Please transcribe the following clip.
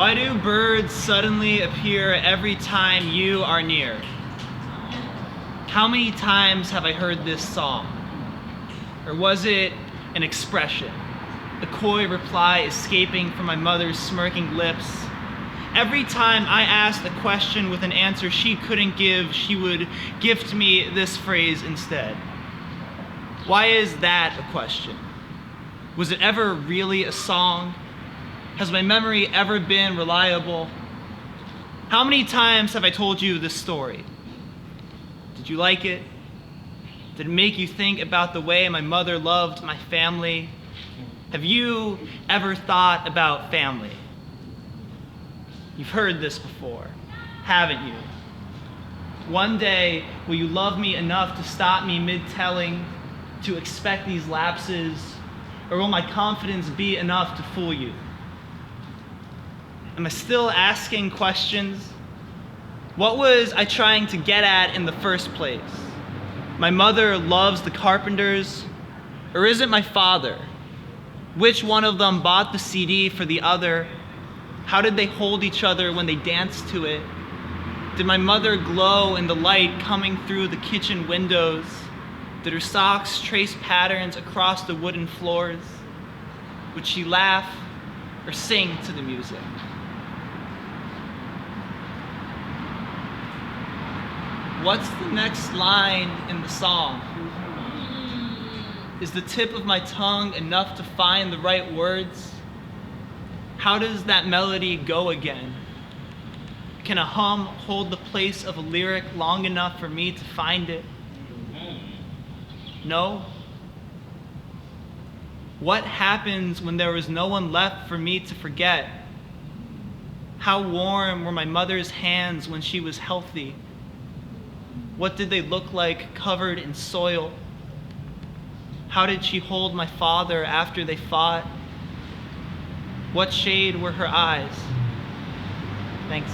Why do birds suddenly appear every time you are near? How many times have I heard this song? Or was it an expression, the coy reply escaping from my mother's smirking lips? Every time I asked a question with an answer she couldn't give, she would gift me this phrase instead. Why is that a question? Was it ever really a song? Has my memory ever been reliable? How many times have I told you this story? Did you like it? Did it make you think about the way my mother loved my family? Have you ever thought about family? You've heard this before, haven't you? One day, will you love me enough to stop me mid-telling, to expect these lapses, or will my confidence be enough to fool you? Am I still asking questions? What was I trying to get at in the first place? My mother loves the Carpenters, or is it my father? Which one of them bought the CD for the other? How did they hold each other when they danced to it? Did my mother glow in the light coming through the kitchen windows? Did her socks trace patterns across the wooden floors? Would she laugh or sing to the music? What's the next line in the song? Is the tip of my tongue enough to find the right words? How does that melody go again? Can a hum hold the place of a lyric long enough for me to find it? No? What happens when there was no one left for me to forget? How warm were my mother's hands when she was healthy? What did they look like covered in soil? How did she hold my father after they fought? What shade were her eyes? Thanks.